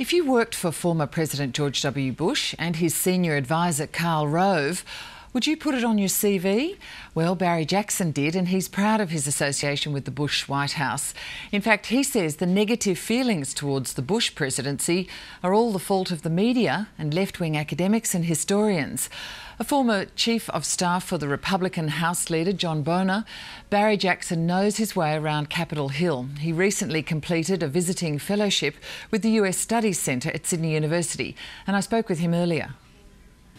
If you worked for former President George W. Bush and his senior advisor Karl Rove, would you put it on your CV? Well, Barry Jackson did, and he's proud of his association with the Bush White House. In fact, he says the negative feelings towards the Bush presidency are all the fault of the media and left-wing academics and historians. A former Chief of Staff for the Republican House Leader, John Boehner, Barry Jackson knows his way around Capitol Hill. He recently completed a visiting fellowship with the US Studies Centre at Sydney University, and I spoke with him earlier.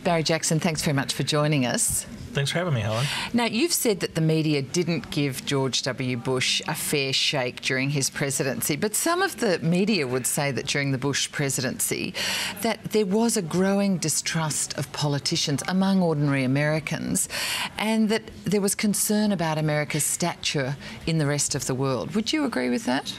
Barry Jackson, thanks very much for joining us. Thanks for having me, Helen. Now, you've said that the media didn't give George W. Bush a fair shake during his presidency, but some of the media would say that during the Bush presidency that there was a growing distrust of politicians among ordinary Americans and that there was concern about America's stature in the rest of the world. Would you agree with that?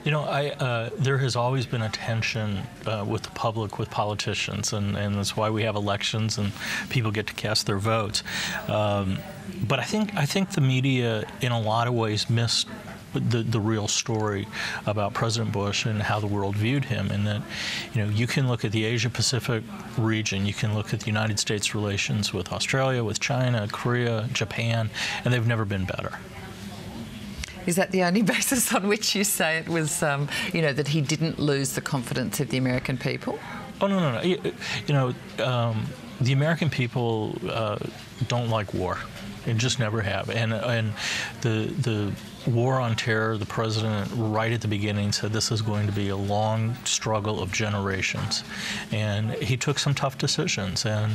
You know, there has always been a tension with the public, with politicians, and that's why we have elections and people get to cast their votes. But I think the media, in a lot of ways, missed the real story about President Bush and how the world viewed him. And that, you know, you can look at the Asia-Pacific region, you can look at the United States relations with Australia, with China, Korea, Japan, and they've never been better. Is that the only basis on which you say it was, you know, that he didn't lose the confidence of the American people? Oh, no. You know, the American people don't like war, and just never have. And the war on terror, the president right at the beginning said this is going to be a long struggle of generations. And he took some tough decisions, and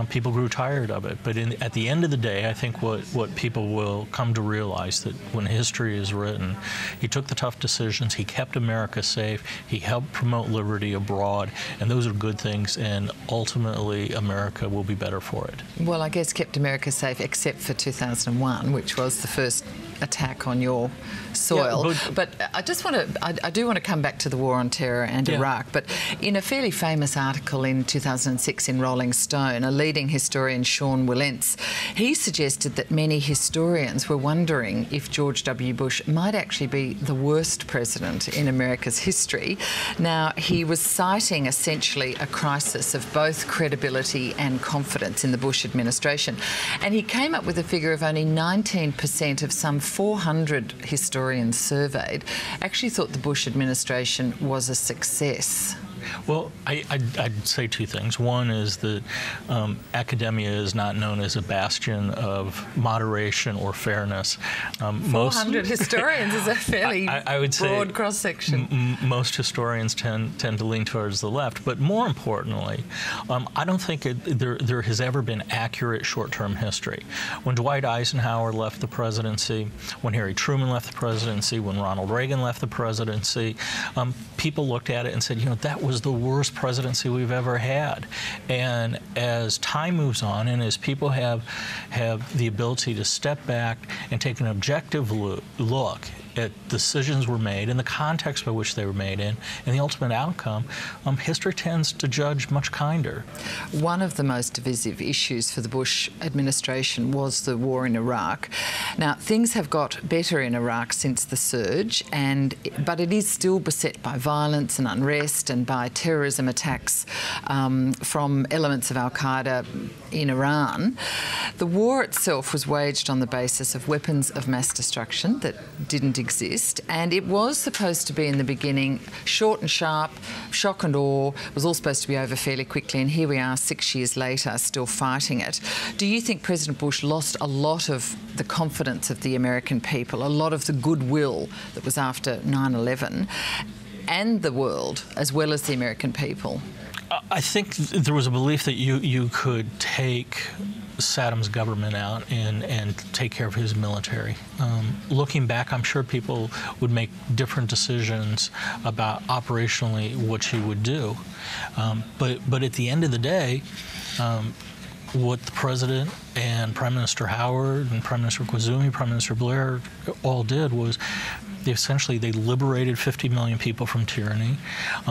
people grew tired of it. But at the end of the day, I think what people will come to realize that when history is written, he took the tough decisions, he kept America safe, he helped promote liberty abroad, and those are good things, and ultimately America will be better for it. Well, I guess kept America safe except for 2001, which was the first attack on your soil. Yeah, but I do want to come back to the war on terror and Iraq. But in a fairly famous article in 2006 in Rolling Stone, a leading historian, Sean Wilentz, he suggested that many historians were wondering if George W. Bush might actually be the worst president in America's history. Now, he was citing essentially a crisis of both credibility and confidence in the Bush administration. And he came up with a figure of only 19% of some 400 historians surveyed actually thought the Bush administration was a success. Well, I'd say two things. One is that academia is not known as a bastion of moderation or fairness. 400 historians is a fairly I would say broad cross-section. Most historians tend to lean towards the left. But more importantly, I don't think there has ever been accurate short-term history. When Dwight Eisenhower left the presidency, when Harry Truman left the presidency, when Ronald Reagan left the presidency, people looked at it and said, you know, that was the worst presidency we've ever had. And as time moves on, and as people have the ability to step back and take an objective look at decisions were made and the context by which they were made in and the ultimate outcome, history tends to judge much kinder. One of the most divisive issues for the Bush administration was the war in Iraq. Now, things have got better in Iraq since the surge, but it is still beset by violence and unrest and by terrorism attacks from elements of al-Qaeda in Iran. The war itself was waged on the basis of weapons of mass destruction that didn't exist, and it was supposed to be in the beginning short and sharp, shock and awe. It was all supposed to be over fairly quickly, and here we are 6 years later still fighting it. Do you think President Bush lost a lot of the confidence of the American people, a lot of the goodwill that was after 9/11 and the world as well as the American people? I think there was a belief that you could take Saddam's government out and take care of his military. Looking back, I'm sure people would make different decisions about operationally what he would do. But at the end of the day, what the President and Prime Minister Howard and Prime Minister Kwazumi, Prime Minister Blair all did was they liberated 50 million people from tyranny.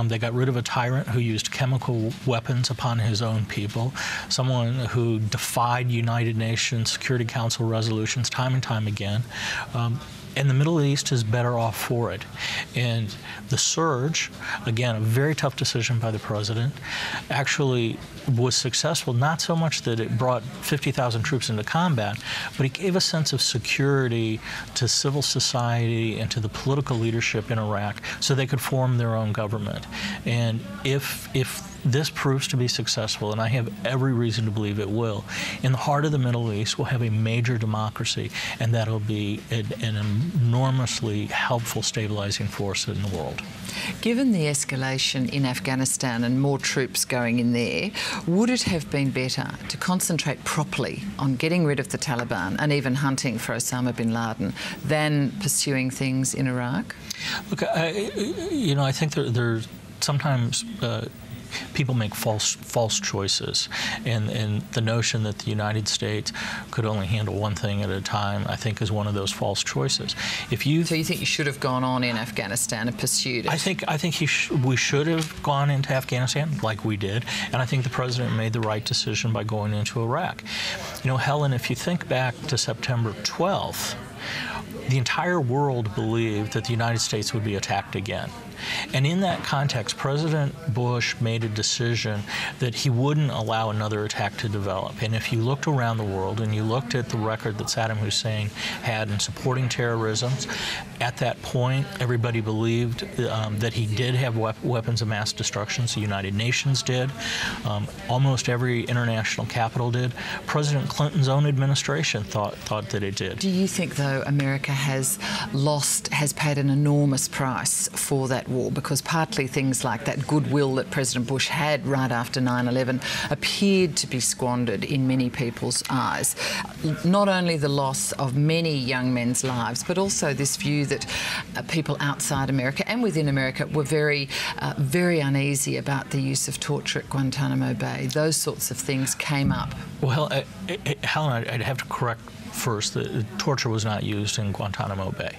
They got rid of a tyrant who used chemical weapons upon his own people, someone who defied United Nations Security Council resolutions time and time again. and the Middle East is better off for it. And the surge, again, a very tough decision by the president, actually was successful, not so much that it brought 50,000 troops into combat, but it gave a sense of security to civil society and to the political leadership in Iraq so they could form their own government. And if this proves to be successful, and I have every reason to believe it will, in the heart of the Middle East we'll have a major democracy, and that'll be an enormously helpful stabilizing force in the world. Given the escalation in Afghanistan and more troops going in there, would it have been better to concentrate properly on getting rid of the Taliban and even hunting for Osama bin Laden than pursuing things in Iraq? Look, I think there's sometimes people make false choices, and the notion that the United States could only handle one thing at a time, I think, is one of those false choices. So you think you should have gone on in Afghanistan and pursued it? I think we should have gone into Afghanistan like we did, and I think the president made the right decision by going into Iraq. Helen, if you think back to September 12th, the entire world believed that the United States would be attacked again. And in that context, President Bush made a decision that he wouldn't allow another attack to develop. And if you looked around the world and you looked at the record that Saddam Hussein had in supporting terrorism, at that point, everybody believed that he did have weapons of mass destruction. So the United Nations did. Almost every international capital did. President Clinton's own administration thought that it did. Do you think, though, America has paid an enormous price for that war? Because partly things like that goodwill that President Bush had right after 9/11 appeared to be squandered in many people's eyes. Not only the loss of many young men's lives, but also this view that people outside America and within America were very uneasy about the use of torture at Guantánamo Bay. Those sorts of things came up. Well, Helen, I'd have to correct first that torture was not used in Guantánamo Bay.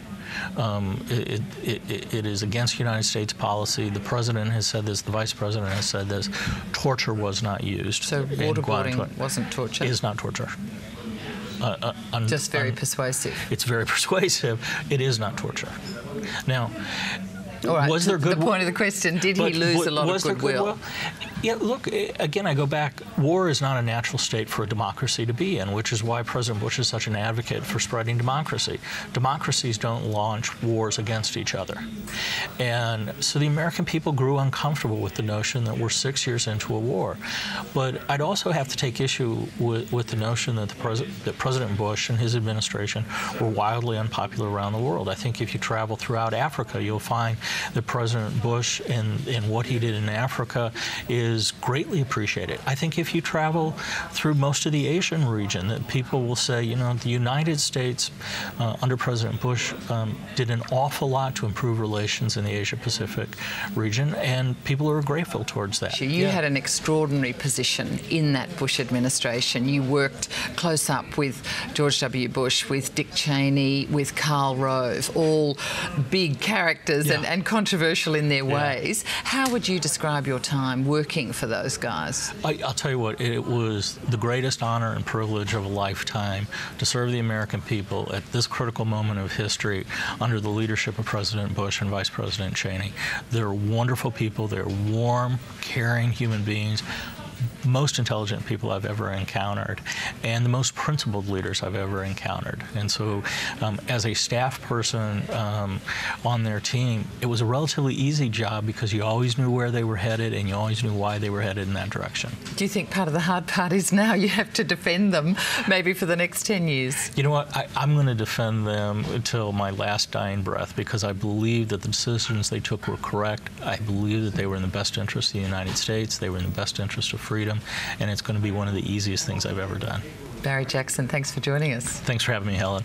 It is against United States policy. The president has said this. The vice president has said this. Torture was not used. So waterboarding wasn't torture? Is not torture. Just very persuasive. It's very persuasive. It is not torture. Now, all right, was there good? The point of the question: did he lose a lot of goodwill? Yeah, look, again, I go back. War is not a natural state for a democracy to be in, which is why President Bush is such an advocate for spreading democracy. Democracies don't launch wars against each other. And so the American people grew uncomfortable with the notion that we're 6 years into a war. But I'd also have to take issue with the notion that President Bush and his administration were wildly unpopular around the world. I think if you travel throughout Africa, you'll find that President Bush and what he did in Africa is greatly appreciated. I think if you travel through most of the Asian region, that people will say, the United States under President Bush did an awful lot to improve relations in the Asia-Pacific region, and people are grateful towards that. You had an extraordinary position in that Bush administration. You worked close up with George W. Bush, with Dick Cheney, with Karl Rove, all big characters and controversial in their ways. How would you describe your time working for those guys? I'll tell you what, it was the greatest honor and privilege of a lifetime to serve the American people at this critical moment of history under the leadership of President Bush and Vice President Cheney. They're wonderful people. They're warm, caring human beings. Most intelligent people I've ever encountered, and the most principled leaders I've ever encountered. And so as a staff person on their team, it was a relatively easy job because you always knew where they were headed and you always knew why they were headed in that direction. Do you think part of the hard part is now you have to defend them maybe for the next 10 years? You know what, I'm going to defend them until my last dying breath because I believe that the decisions they took were correct. I believe that they were in the best interest of the United States. They were in the best interest of freedom, and it's going to be one of the easiest things I've ever done. Barry Jackson, thanks for joining us. Thanks for having me, Helen.